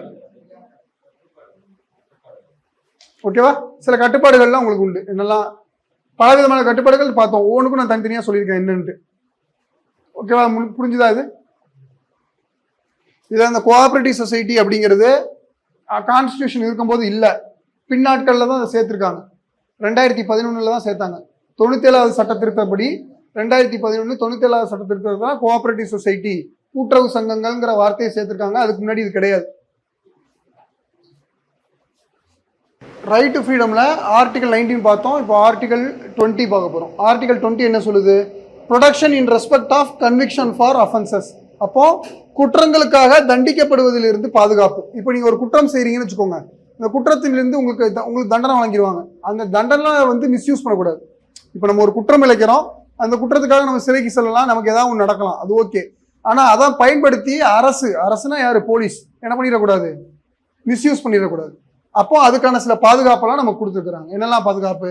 S1: ஓகேவா? சில கட்டுப்பாடுகள்லாம் உங்களுக்கு உண்டு. என்னெல்லாம்? பல விதமான கட்டுப்பாடுகள் பார்த்தோம். ஒவ்வொன்றுக்கும் நான் தனித்தனியா சொல்லியிருக்கேன் என்னன்ட்டு. ஓகேவா? புரிஞ்சுதா? இது இதுல அந்த கோஆபரேட்டிவ் சொசைட்டி அப்படிங்கிறது கான்ஸ்டிடியூஷன் இருக்கும்போது இல்லை, பின்னாட்கள்ல தான் அதை சேர்த்திருக்காங்க. 2011 தான் சேர்த்தாங்க. 97வது சட்ட திருத்தப்படி 2011 97வது சட்ட திருத்தம் தான் கோஆபரேட்டிவ் சொசைட்டி, கூட்டுறவு சங்கங்கள்ங்கிற வார்த்தையை சேர்த்திருக்காங்க. அதுக்கு முன்னாடி இது கிடையாது. ரைட் டு ஃப்ரீடம்ல ஆர்டிகல் 19 பார்த்தோம். இப்போ ஆர்டிகல் 20 பார்க்க போறோம். ஆர்டிகல் 20 என்ன சொல்லுது? Protection in respect of conviction for offences. அப்போ குற்றங்களுக்காக தண்டிக்கப்படுவதிலிருந்து பாதுகாப்பு. இப்போ நீங்க ஒரு குற்றம் செய்றீங்கன்னு வச்சுக்கோங்க, இந்த குற்றத்திலிருந்து உங்களுக்கு தண்டனை வழங்கிடுவாங்க. அந்த தண்டனை வந்து மிஸ்யூஸ் பண்ணக்கூடாது. இப்போ நம்ம ஒரு குற்றம் இழைக்கிறோம், அந்த குற்றத்துக்காக நம்ம சிறைக்கு செல்லலாம், நமக்கு ஏதாவது ஒன்று நடக்கலாம், அது ஓகே. ஆனா அதான் பயன்படுத்தி அரசுனா யாரு? போலீஸ் என்ன பண்ணிடக்கூடாது? மிஸ்யூஸ் பண்ணிடக்கூடாது. அப்போ அதுக்கான சில பாதுகாப்பெல்லாம் நமக்கு கொடுத்துருக்குறாங்க. என்னெல்லாம் பாதுகாப்பு?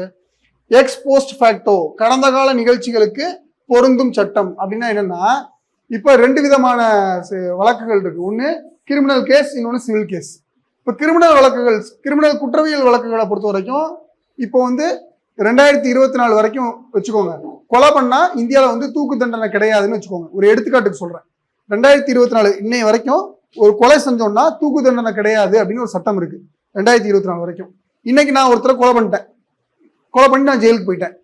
S1: எக்ஸ் போஸ்ட் ஃபேக்டோ, கடந்த கால நிகழ்ச்சிகளுக்கு பொருந்தும் சட்டம். அப்படின்னா என்னன்னா, இப்ப 2 விதமான வழக்குகள் இருக்கு. ஒன்னு கிரிமினல் கேஸ், இன்னொன்னு சிவில் கேஸ். இப்ப இப்போ கிரிமினல் குற்றவியல் வழக்குகளை பொறுத்த வரைக்கும் இப்போ வந்து 2024 வரைக்கும் வச்சுக்கோங்க, கொலை பண்ணா இந்தியாவில் வந்து தூக்கு தண்டனை கிடையாதுன்னு வச்சுக்கோங்க. ஒரு எடுத்துக்காட்டுக்கு சொல்றேன். 2024 இன்னைய வரைக்கும் ஒரு கொலை செஞ்சோம்னா தூக்கு தண்டனை கிடையாது அப்படின்னு ஒரு சட்டம் இருக்கு. 2024 வரைக்கும். இன்னைக்கு நான் ஒருத்தரை கொலை பண்ணி நான் ஜெயிலுக்கு போயிட்டேன்.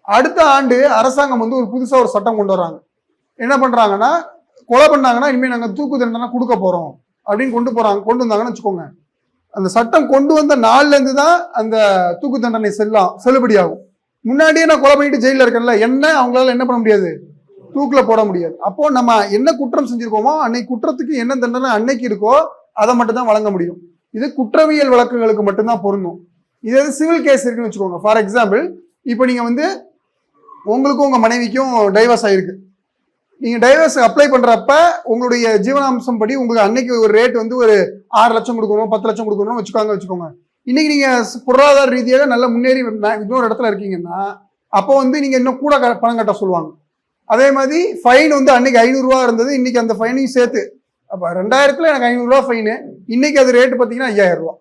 S1: அடுத்த ஆண்டு அரசாங்கம் வந்து ஒரு புதுசா ஒரு சட்டம் கொண்டு வர்றாங்க. என்ன பண்றாங்கன்னா, கொலை பண்ணாங்கன்னா இனிமேல் நாங்கள் தூக்கு தண்டனை கொடுக்க போறோம் அப்படின்னு கொண்டு வந்தாங்கன்னு வச்சுக்கோங்க. அந்த சட்டம் கொண்டு வந்த நாள்ல இருந்து தான் அந்த தூக்கு தண்டனை செல்லுபடியாகும். முன்னாடியே நான் கொலை பண்ணிட்டு ஜெயில இருக்கேன்ல, அவங்களால என்ன பண்ண முடியாது, தூக்குல போட முடியாது. அப்போ நம்ம என்ன குற்றம் செஞ்சிருக்கோமோ அன்னைக்கு குற்றத்துக்கு என்ன தண்டனை அன்னைக்கு இருக்கோ அதை மட்டும் தான் வழங்க முடியும். இது குற்றவியல் வழக்குகளுக்கு மட்டும்தான் பொருந்தும். இது சிவில் கேஸ் இருக்குன்னு வச்சுக்கோங்க. ஃபார் எக்ஸாம்பிள், இப்போ நீங்க வந்து உங்களுக்கும் உங்க மனைவிக்கும் டைவர்ஸ் ஆயிருக்கு. நீங்க டைவர்ஸ் அப்ளை பண்றப்ப உங்களுடைய ஜீவனாம்சம் படி உங்களுக்கு அன்னைக்கு ஒரு ரேட் வந்து ஒரு 6 லட்சம் கொடுக்கணும், 10 லட்சம் கொடுக்கணும் வச்சுக்கோங்க. இன்னைக்கு நீங்க பொருளாதார ரீதியாக நல்ல முன்னேறி இன்னொரு இடத்துல இருக்கீங்கன்னா அப்போ வந்து நீங்க இன்னும் கூட பணம் கட்ட சொல்லுவாங்க. அதே மாதிரி ஃபைன் வந்து அன்னைக்கு 500 ரூபா இருந்தது, இன்னைக்கு அந்த ஃபைனையும் சேர்த்து, அப்ப 2000 எனக்கு 500 ரூபா ஃபைனு, இன்னைக்கு அது ரேட்டு பார்த்தீங்கன்னா 5000 ரூபா.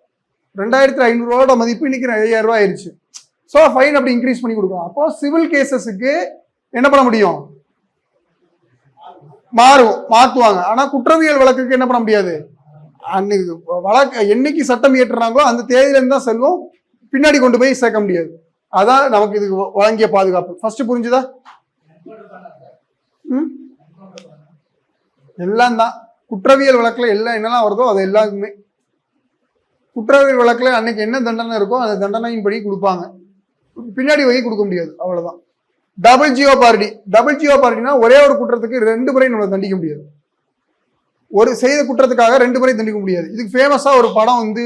S1: 2500 ரூபாயோட மதிப்பு இன்னைக்கு 5000 ரூபா ஆயிடுச்சு. ஸோ ஃபைன் அப்படி இன்க்ரீஸ் பண்ணி கொடுக்கும். அப்போ சிவில் கேசஸுக்கு என்ன பண்ண முடியும், மாற்றுவாங்க. ஆனா குற்றவியல் வழக்குக்கு என்ன பண்ண முடியாது. அன்னைக்கு என்னைக்கு சட்டம் இயற்றுறாங்களோ அந்த தேதியில இருந்து தான் செல்வம், பின்னாடி கொண்டு போய் சேர்க்க முடியாது. அதான் நமக்கு இதுக்கு வழங்கிய பாதுகாப்பு. ஃபர்ஸ்ட் புரிஞ்சுதா? எல்லாம் தான் குற்றவியல் வழக்குல எல்லாம் என்னெல்லாம் வருதோ அது எல்லாருக்குமே. குற்றவியல் வழக்குல அன்னைக்கு என்ன தண்டனை இருக்கோ அந்த தண்டனையின் படி கொடுப்பாங்க, பின்னாடி வகை கொடுக்க முடியாது. அவ்வளவுதான். டபுள் ஜியோபாரிட்டினா ஒரே ஒரு குற்றத்துக்கு 2 முறை நம்ம தண்டிக்க முடியாது. ஒரு செய்த குற்றத்துக்காக 2 முறை தண்டிக்க முடியாது. இதுக்கு ஃபேமஸா ஒரு படம் வந்து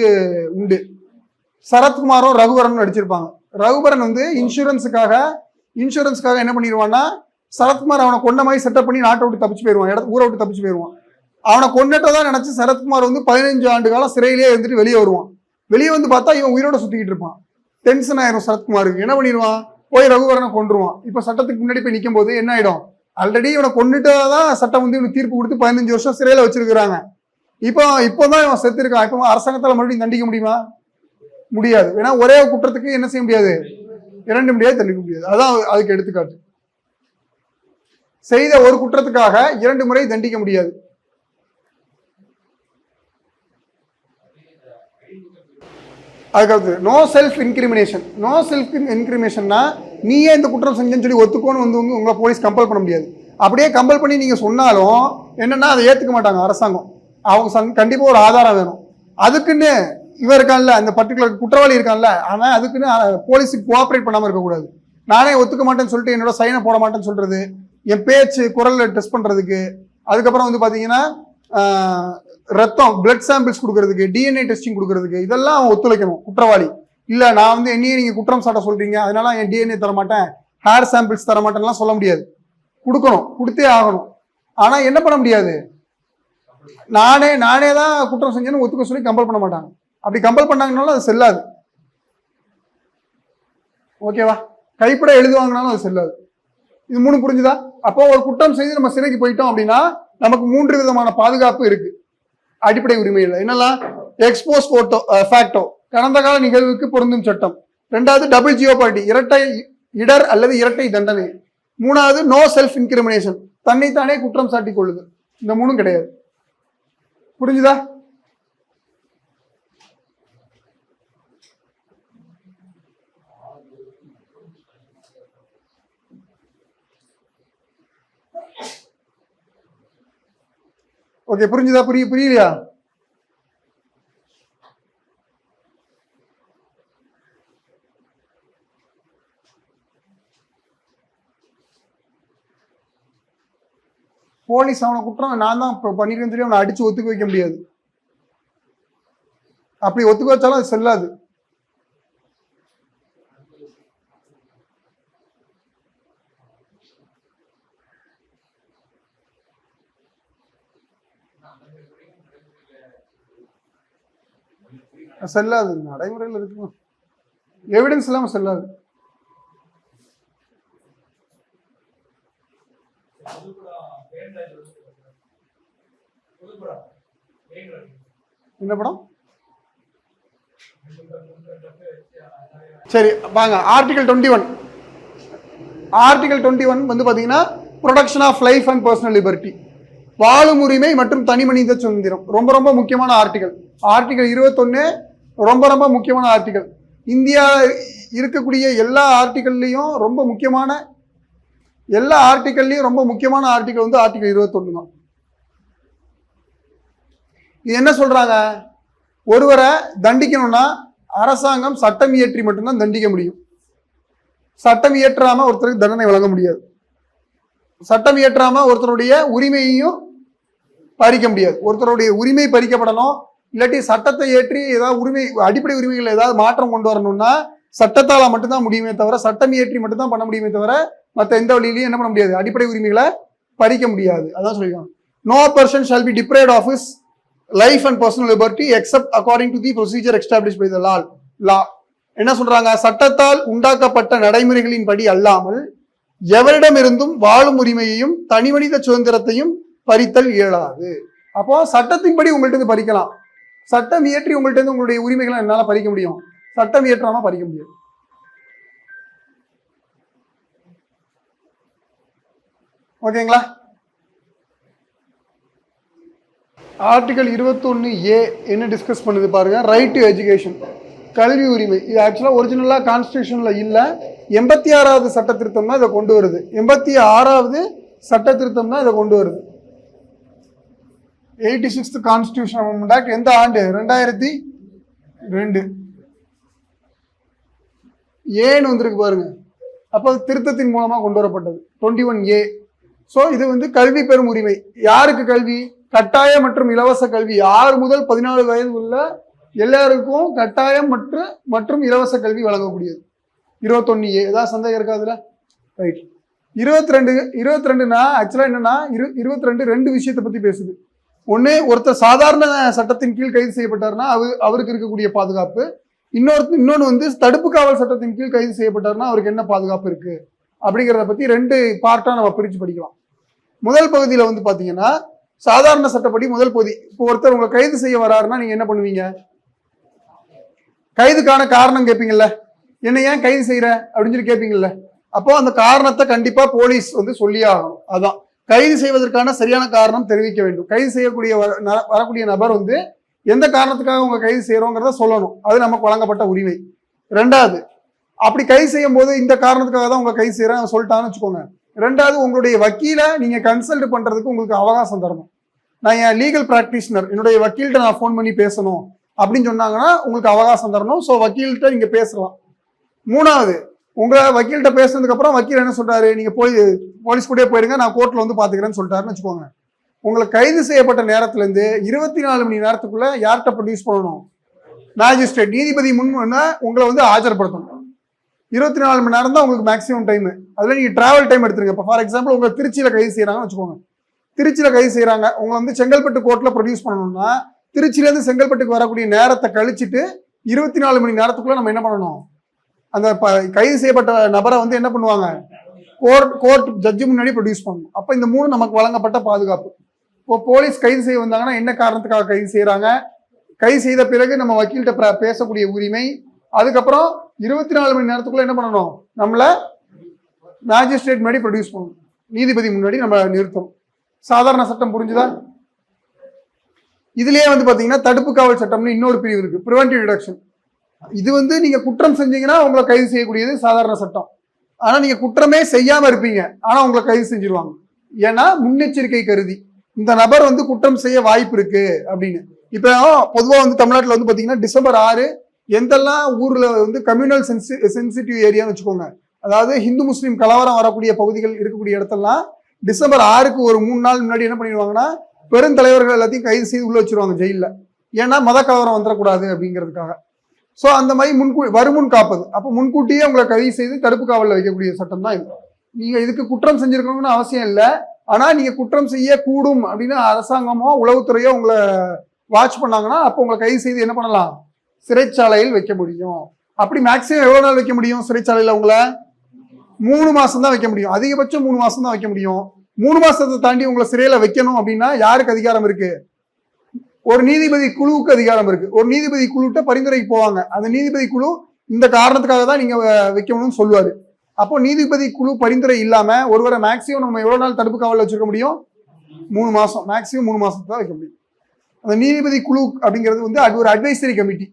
S1: உண்டு. சரத்குமாரும் ரகுவரனும் நடிச்சிருப்பாங்க. ரகுவரன் வந்து இன்சூரன்ஸுக்காக என்ன பண்ணிடுவான்னா, சரத்குமார் அவனை கொண்ட மாதிரி செட்டப் பண்ணி நாட்டை விட்டு தப்பிச்சு போயிடுவான், ஊரை விட்டு தப்பிச்சு போயிடுவான். அவனை கொண்டுட்டதான் நினைச்சு சரத்குமார் வந்து 15 ஆண்டு காலம் சிறையிலேயே இருந்துட்டு வெளியே வருவான். வெளியே வந்து பார்த்தா இவன் உயிரோட சுத்திக்கிட்டு இருப்பான். டென்ஷன் ஆயிரும் சரத்குமாருக்கு. என்ன பண்ணிடுவான், போய் ரகுவரனை கொன்றுவான். இப்ப சட்டத்துக்கு முன்னாடி போய் நிற்கும் போது என்ன ஆயிடும், ஆல்ரெடி இவனை கொண்டுட்டதான் சட்டம் வந்து இவனுக்கு தீர்ப்பு கொடுத்து 15 வருஷம் சிறையில வச்சிருக்கிறாங்க. இப்போதான் இவன் செத்து இருக்கான். இப்போ அரசாங்கத்தால் மறுபடியும் தண்டிக்க முடியுமா? முடியாது. ஏன்னா ஒரே குற்றத்துக்கு என்ன செய்ய முடியாது, 2 முறையாக தண்டிக்க முடியாது. அதான் அதுக்கு எடுத்துக்காட்டு. செய்த ஒரு குற்றத்துக்காக 2 முறை தண்டிக்க முடியாது. அதுக்கடுத்து நோ செல்ஃப் இன்கிரிமினேஷன்னா நீயே இந்த குற்றம் செஞ்சேன்னு சொல்லி ஒத்துக்கோன்னு வந்து உங்களை போலீஸ் கம்பல் பண்ண முடியாது. அப்படியே கம்பல் பண்ணி நீங்க சொன்னாலும் என்னன்னா அதை ஏத்துக்க மாட்டாங்க அரசாங்கம். அவங்க கண்டிப்பா ஒரு ஆதாரம் வேணும். அதுக்குன்னு இவன் இருக்கான்ல, அந்த பர்டிகுலர் குற்றவாளி இருக்கான்ல, அவன் அதுக்குன்னு போலீஸுக்கு கோஆப்ரேட் பண்ணாம இருக்கக்கூடாது. நானே ஒத்துக்க மாட்டேன்னு சொல்லிட்டு என்னோட சைனை போட மாட்டேன்னு சொல்றது, என் பேச்சு குரல்ல டெஸ்ட் பண்றதுக்கு, அதுக்கப்புறம் வந்து பாத்தீங்கன்னா ரத்தம் பிளட் சாம்பிள்ஸ் கொடுக்கறதுக்கு, டிஎன்ஏ டெஸ்டிங் கொடுக்கறதுக்கு, இதெல்லாம் அவன் ஒத்துழைக்கணும் குற்றவாளி. இல்ல நான் வந்து என்னையே நீங்க குற்றம் சாட்ட சொல்றீங்க, அதனால என் டிஎன்ஏ தர மாட்டேன், ஹேர் சாம்பிள்ஸ் தர மாட்டேன்லாம் சொல்ல முடியாது. கொடுக்கணும், கொடுத்தே ஆகணும். ஆனா என்ன பண்ண முடியாது, நானே தான் குற்றம் செஞ்சேன்னு ஒத்துக்க சொல்லி கம்பல் பண்ண மாட்டாங்க. அப்படி கம்பல் பண்ணாங்கனாலும் அது செல்லாது. ஓகேவா? கைப்பட எழுதுவாங்கனாலும் அது செல்லாது. இது 3 புரிஞ்சுதா? அப்போ ஒரு குற்றம் செய்து நம்ம சிறைக்கு போயிட்டோம் அப்படின்னா நமக்கு 3 விதமான பாதுகாப்பு இருக்கு அடிப்படை உரிமையில். என்னெல்லாம்? எக்ஸ்போஸ் ஃபேக்டோ, கடந்த கால நிகழ்வுக்கு பொருந்தும் சட்டம். 2வது டபுள் ஜியோபாரிட்டி, இரட்டை இடர் அல்லது இரட்டை தண்டனை. 3வது நோ செல்ஃப் இன்கிரிமினேஷன், தன்னைத்தானே குற்றம் சாட்டி கொள்ளுது. இந்த 3 கிடையாது. புரிஞ்சுதா? ஓகே, புரிஞ்சுதா? புரியலையா? போலீஸ் அவனை குற்றம் நான் தான் பண்ணிருக்கேன்னு சொல்லி அவனை அடிச்சு ஒத்துக்க வைக்க முடியாது. அப்படி ஒத்துக்க வச்சாலும் அது செல்லாது. செல்லாது, நடைமுறையில் இருக்கும், எவிடன்ஸ் இல்லாம செல்லாது. என்ன படம்? சரி வாங்க, ஆர்டிகல் 21. ஆர்டிகல் 21 வந்து பாத்தீங்கன்னா protection of life and personal liberty, வாழும் உரிமை மற்றும் தனி மனித சுதந்திரம். ரொம்ப ரொம்ப முக்கியமான ஆர்டிகல். ஆர்டிகல் 21 ரொம்ப ரொம்ப முக்கியமான ஆர்டிகல். இந்தியா இருக்கக்கூடிய எல்லா ஆர்டிகல்லையும் ரொம்ப முக்கியமான ஆர்டிகல் வந்து ஆர்டிகல் 21 தான். இது என்ன சொல்றாங்க, ஒருவரை தண்டிக்கணும்னா அரசாங்கம் சட்டம் இயற்றி மட்டும்தான் தண்டிக்க முடியும். சட்டம் இயற்றாம ஒருத்தருக்கு தண்டனை வழங்க முடியாது. சட்டம் இயற்றாம ஒருத்தருடைய உரிமையையும் பறிக்க முடியாது. ஒருத்தருடைய உரிமை பறிக்கப்படணும், இல்லாட்டி சட்டத்தை ஏற்றி ஏதாவது அடிப்படை உரிமைகள் ஏதாவது மாற்றம் கொண்டு வரணும்னா சட்டத்தால மட்டும்தான் முடியுமே தவிர, சட்டம் இயற்றி மட்டும்தான் பண்ண முடியுமே தவிர மற்ற எந்த வழியிலையும் என்ன பண்ண முடியாது, அடிப்படை உரிமைகளை பறிக்க முடியாது. அதான் சொல்லியிருக்காங்க. No person shall be deprived of his life and personal liberty except according to the procedure established by the law. என்ன சொல்றாங்க, சட்டத்தால் உண்டாக்கப்பட்ட நடைமுறைகளின் படி அல்லாமல் எவரிடமிருந்தும் வாழும் உரிமையையும் தனிமனித சுதந்திரத்தையும் பறித்தல் இயலாது. அப்போ சட்டத்தின்படி உங்கள்கிட்ட பறிக்கலாம். சட்டம் இயற்றி உங்கள்கிட்ட உங்களுடைய உரிமைகளை என்னால பறிக்க முடியும், சட்டம் இயற்றாம பறிக்க முடியும். ஓகேங்களா? ஆர்டிகல் 21A என்ன டிஸ்கஸ் பண்ணுது பாருங்க, ரைட் டு எஜுகேஷன், கல்வி உரிமை. இது ஆக்சுவலா ஒரிஜினலா கான்ஸ்டிடியூஷன்ல இல்ல, 86வது சட்ட திருத்தம் தான் இதை கொண்டு வருது. 86வது சட்ட திருத்தம் தான் இதை கொண்டு வருது. 86th கான்ஸ்டிடியூஷன் அமெண்ட்மென்ட் ஆக்ட் எந்த ஆண்டு? 2002. ஏன்னு வந்திருக்கு பாருங்க. அப்போ திருத்தத்தின் மூலமா கொண்டு வரப்பட்டது 21A. ஸோ இது வந்து கல்வி பெறும் உரிமை. யாருக்கு கல்வி? கட்டாய மற்றும் இலவச கல்வி. 6 முதல் 14 வயது உள்ள எல்லாருக்கும் கட்டாயம் மற்றும் இலவச கல்வி வழங்கக்கூடியது 21A. ஏதாவது சந்தேகம் இருக்கா அதுல? ரைட். 22னா ஆக்சுவலா என்னன்னா 22 2 விஷயத்தை பத்தி பேசுது. ஒண்ணு, ஒருத்தர் சாதாரண சட்டத்தின் கீழ் கைது செய்யப்பட்டாருன்னா அவருக்கு இருக்கக்கூடிய பாதுகாப்பு. இன்னொன்னு வந்து தடுப்பு காவல் சட்டத்தின் கீழ் கைது செய்யப்பட்டாருன்னா அவருக்கு என்ன பாதுகாப்பு இருக்கு அப்படிங்கிறத பத்தி 2 பார்ட்டா நம்ம பிரிச்சு படிக்கலாம். முதல் பகுதியில வந்து பாத்தீங்கன்னா சாதாரண சட்டப்படி முதல் பகுதி. இப்போ ஒருத்தர் உங்களை கைது செய்ய வராருன்னா நீங்க என்ன பண்ணுவீங்க? கைதுக்கான காரணம் கேட்பீங்கல்ல, என்ன ஏன் கைது செய்யற அப்படின்னு சொல்லி கேட்பீங்கல்ல. அப்போ அந்த காரணத்தை கண்டிப்பா போலீஸ் வந்து சொல்லி ஆகணும். அதான் கைது செய்வதற்கான சரியான காரணம் தெரிவிக்க வேண்டும். கைது செய்யக்கூடிய வரக்கூடிய நபர் வந்து எந்த காரணத்துக்காக உங்க கைது செய்யறோங்கிறத சொல்லணும். அது நமக்கு வழங்கப்பட்ட உரிமை. 2வது, அப்படி கைது செய்யும் போது இந்த காரணத்துக்காக தான் உங்க கைது செய்யறேன் சொல்லிட்டான்னு வச்சுக்கோங்க. 2வது, உங்களுடைய வக்கீலை நீங்க கன்சல்ட் பண்றதுக்கு உங்களுக்கு அவகாசம் தரணும். நான் என் லீகல் பிராக்டிஷனர் என்னுடைய வக்கீல்கிட்ட நான் ஃபோன் பண்ணி பேசணும் அப்படின்னு சொன்னாங்கன்னா உங்களுக்கு அவகாசம் தரணும். ஸோ வக்கீல்கிட்ட நீங்க பேசலாம். 3வது, உங்களை வக்கீல்கிட்ட பேசுனதுக்கு அப்புறம் வக்கீல் என்ன சொல்றாரு, நீங்க போலீஸ் கூட போயிருங்க, நான் கோர்ட்ல வந்து பாத்துக்கிறேன்னு சொல்லிட்டாருன்னு வச்சுக்கோங்க. உங்களை கைது செய்யப்பட்ட நேரத்துல இருந்து 24 மணி நேரத்துக்குள்ள யார்கிட்ட ப்ரொடியூஸ் பண்ணணும்? மேஜிஸ்ட்ரேட், நீதிபதி முன் உங்களை வந்து ஆஜர்படுத்தணும். 24 மணி நேரம் தான் உங்களுக்கு மேக்ஸிமம் டைம். அதுல நீங்க டிராவல் டைம் எடுத்துருங்க. இப்போ ஃபார் எக்ஸாம்பிள் உங்களை திருச்சியில கைது செய்யறாங்கன்னு வச்சுக்கோங்க. திருச்சியில கைது செய்யறாங்க, உங்களை வந்து செங்கல்பட்டு கோர்ட்ல ப்ரொடியூஸ் பண்ணணும்னா திருச்சியில இருந்து செங்கல்பட்டுக்கு வரக்கூடிய நேரத்தை கழிச்சுட்டு 24 மணி நேரத்துக்குள்ள நம்ம என்ன பண்ணணும்? அந்த கைது செய்யப்பட்ட நபரை வந்து என்ன பண்ணுவாங்க? கோர்ட் ஜட்ஜு முன்னாடி ப்ரொடியூஸ் பண்ணணும். அப்ப இந்த 3 நமக்கு வழங்கப்பட்ட பாதுகாப்பு. இப்போ போலீஸ் கைது செய்ய வந்தாங்கன்னா என்ன காரணத்துக்காக கைது செய்யறாங்க, கைது செய்த பிறகு நம்ம வக்கீல்கிட்ட பேசக்கூடிய உரிமை, அதுக்கப்புறம் 24 மணி நேரத்துக்குள்ள என்ன பண்ணணும்? நம்மள மேஜிஸ்ட்ரேட் முன்னாடி ப்ரொடியூஸ் பண்ணணும், நீதிபதி முன்னாடி நம்ம நிறுத்தணும். சாதாரண சட்டம் புரிஞ்சுதா? இதுலயே வந்து பாத்தீங்கன்னா தடுப்பு காவல் சட்டம்னு இன்னொரு பிரிவு இருக்கு, பிரிவென்டிவ் டிடக்ஷன். இது வந்து நீங்க குற்றம் செஞ்சீங்கன்னா உங்களை கைது செய்யக்கூடியது சாதாரண சட்டம். ஆனா நீங்க குற்றமே செய்யாம இருப்பீங்க, ஆனா உங்களை கைது செஞ்சிருவாங்க. ஏன்னா முன்னெச்சரிக்கை கருதி இந்த நபர் வந்து குற்றம் செய்ய வாய்ப்பு இருக்கு அப்படின்னு. இப்போ பொதுவா வந்து தமிழ்நாட்டில் வந்து பாத்தீங்கன்னா டிசம்பர் 6 எந்தெல்லாம் ஊர்ல வந்து கம்யூனல் சென்சிட்டிவ் ஏரியான்னு வச்சுக்கோங்க, அதாவது ஹிந்து முஸ்லீம் கலவரம் வரக்கூடிய பகுதிகள் இருக்கக்கூடிய இடத்தெல்லாம் டிசம்பர் 6க்கு ஒரு 3 நாள் முன்னாடி என்ன பண்ணிடுவாங்கன்னா பெருந்தலைவர்கள் எல்லாத்தையும் கைது செய்து உள்ள வச்சிருவாங்க ஜெயில. ஏன்னா மத கலவரம் வந்துடக்கூடாது அப்படிங்கிறதுக்காக. ஸோ அந்த மாதிரி வருமுன் காப்பது. அப்போ முன்கூட்டியே உங்களை கைது செய்து தடுப்பு காவலில் வைக்கக்கூடிய சட்டம் தான் இது. நீங்க இதுக்கு குற்றம் செஞ்சிருக்கணும்னு அவசியம் இல்லை. ஆனா நீங்க குற்றம் செய்ய கூடும் அப்படின்னு அரசாங்கமோ உளவுத்துறையோ உங்களை வாட்ச் பண்ணாங்கன்னா அப்போ உங்களை கைது செய்து என்ன பண்ணலாம்? சிறைச்சாலையில் வைக்க முடியும். அப்படி மேக்சிமம் எவ்வளவு நாள் வைக்க முடியும் சிறைச்சாலையில? உங்களை 3 மாசம் தான் வைக்க முடியும், அதிகபட்சம் 3 மாசம் தான் வைக்க முடியும். 3 மாசத்தை தாண்டி உங்களை சிறையில வைக்கணும் அப்படின்னா யாருக்கு அதிகாரம் இருக்கு? ஒரு நீதிபதி குழுவுக்கு அதிகாரம் இருக்கு. ஒரு நீதிபதி குழுட்ட பரிந்துரைக்கு போவாங்க. அந்த நீதிபதி குழு இந்த காரணத்துக்காக தான் நீங்க வைக்கணும்னு சொல்லுவாரு. அப்போ நீதிபதி குழு பரிந்துரை இல்லாம ஒருவரை மேக்சிமம் நம்ம எவ்வளவு நாள் தடுப்பு காவலில் வச்சிருக்க முடியும்? 3 மாசம். மேக்சிமம் 3 மாசத்துக்கு தான் வைக்க முடியும். அந்த நீதிபதி குழு அப்படிங்கிறது வந்து அது ஒரு அட்வைசரி கமிட்டி,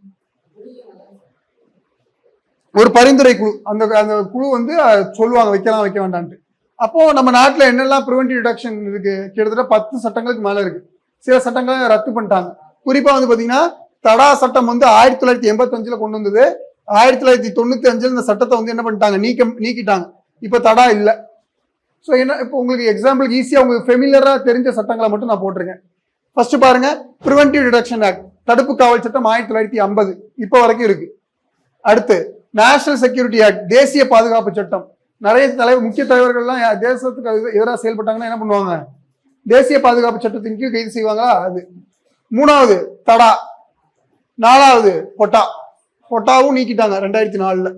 S1: ஒரு பரிந்துரை குழு. அந்த அந்த குழு வந்து சொல்லுவாங்க வைக்கலாம் வைக்க வேண்டான்ட்டு. அப்போ நம்ம நாட்டில் என்னெல்லாம் ப்ரிவென்டிவ் டிடக்ஷன் இருக்கு? கிட்டத்தட்ட 10 சட்டங்களுக்கு மேல இருக்கு. சில சட்டங்களை ரத்து பண்ணிட்டாங்க. குறிப்பா வந்து பாத்தீங்கன்னா தடா சட்டம் வந்து 1985 கொண்டு வந்தது. 1995 இந்த சட்டத்தை வந்து என்ன பண்ணிட்டாங்க? நீக்கிட்டாங்க. இப்ப தடா இல்லை. ஸோ என்ன, இப்போ உங்களுக்கு எக்ஸாம்பிளுக்கு ஈஸியா உங்களுக்கு ஃபெமிலியரா தெரிஞ்ச சட்டங்களை மட்டும் நான் போட்டிருக்கேன். ஃபர்ஸ்ட் பாருங்க, ப்ரிவென்டிவ் டிடக்ஷன் ஆக்ட், தடுப்பு காவல் சட்டம் 1950 இப்போ வரைக்கும் இருக்கு. அடுத்து நேஷனல் செக்யூரிட்டி ஆக்ட், தேசிய பாதுகாப்பு சட்டம். நிறைய முக்கிய தலைவர்கள்லாம் தேசத்துக்கு எதிராக செயல்பட்டாங்கன்னா என்ன பண்ணுவாங்க? தேசிய பாதுகாப்பு சட்டத்தின் கீழ் கைது செய்வாங்களா? அது. 3வது தடா. 4வது பொட்டா. பொட்டாவும் நீக்கிட்டாங்க 2004.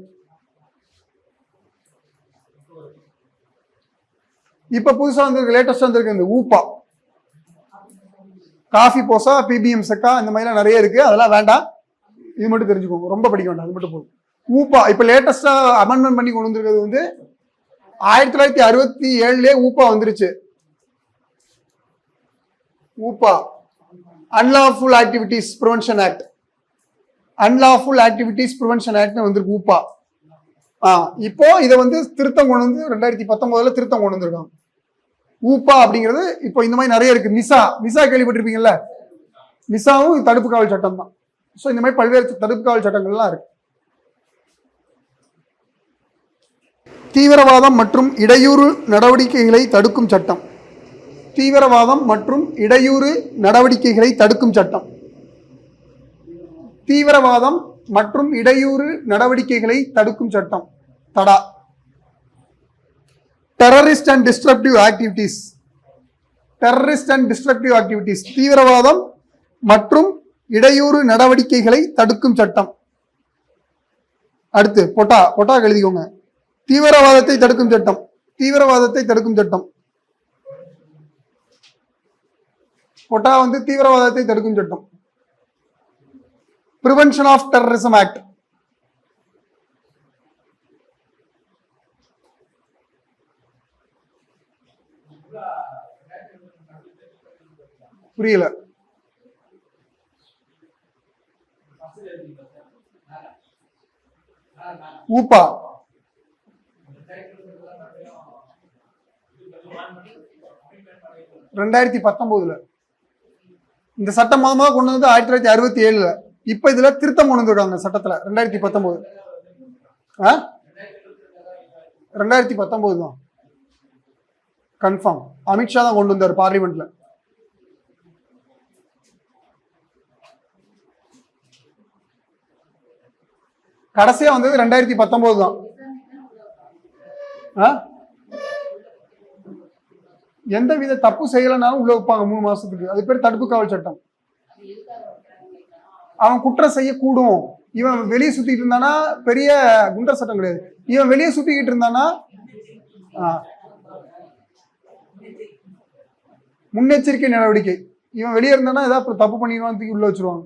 S1: இப்ப புதுசா வந்திருக்கு, லேட்டஸ்டா வந்திருக்கு இந்த ஊப்பா, காஃபி போசா, பிபிஎம் செக்கா, இந்த மாதிரிலாம் நிறைய இருக்கு. அதெல்லாம் வேண்டாம், இது மட்டும் தெரிஞ்சுக்கோங்க, ரொம்ப படிக்க வேண்டாம், அது மட்டும் போதும். ஊப்பா இப்ப லேட்டஸ்டா அமெண்ட்மெண்ட் பண்ணி கொண்டு வந்திருக்கிறது வந்து 1967 ஊப்பா வந்துருச்சு. UAPA unlawful activities prevention act, unlawful activities prevention ஆக்ட்னு வந்திருக்கு ஊப்பா. இப்போ இதை வந்து திருத்தம் கொண்டு வந்து 2019 திருத்தம் கொண்டு வந்திருக்காங்க. ஊப்பா அப்படிங்கிறது இப்போ இந்த மாதிரி நிறைய இருக்கு. மிசா கேள்விப்பட்டிருப்பீங்கல்ல, மிசாவும் தடுப்பு காவல் சட்டம் தான். ஸோ இந்த மாதிரி பல்வேறு தடுப்பு காவல் சட்டங்கள்லாம் இருக்கு. தீவிரவாதம் மற்றும் இடையூறு நடவடிக்கைகளை தடுக்கும் சட்டம், தீவிரவாதம் மற்றும் இடையூறு நடவடிக்கைகளை தடுக்கும் சட்டம், தீவிரவாதம் மற்றும் இடையூறு நடவடிக்கைகளை தடுக்கும் சட்டம் TADA. Terrorist and destructive activities, terrorist and destructive activities, தீவிரவாதம் மற்றும் இடையூறு நடவடிக்கைகளை தடுக்கும் சட்டம். அடுத்து பொட்டா, பொட்டா எழுதிக்கோங்க, தீவிரவாதத்தை தடுக்கும் சட்டம், தீவிரவாதத்தை தடுக்கும் சட்டம். பொட்டா வந்து தீவிரவாதத்தை தடுக்கும் சட்டம். பிரிவென்ஷன் ஆஃப் டெரரிசம் ஆக்ட், புரியல. ஊப்பா 2019 இந்த சட்டம் மூலமாக கொண்டு வந்து 1967. இப்ப இதுல திருத்தம் கொண்டு வந்திருக்காங்க சட்டத்துல 2019. 2019 தான் கன்ஃபார்ம். அமித்ஷா தான் கொண்டு வந்தார் பார்லிமெண்ட்ல. கடைசியா வந்தது 2019 தான். எந்த வித தப்பு செய்யலனாலும் உள்ள வைப்பாங்க 3 மாசத்துக்கு. அது பேர் தடுப்பு காவல் சட்டம். அவன் குற்றம் செய்யக்கூடும். இவன் வெளியே சுத்திட்டு இருந்தானா பெரிய குண்டர் சட்டம் கிடையாது. இவன் வெளியே சுத்திக்கிட்டு இருந்தானா முன்னெச்சரிக்கை நடவடிக்கை. இவன் வெளியே இருந்தானா ஏதாவது தப்பு பண்ணிடுவான், தூக்கி உள்ள வச்சிருவாங்க.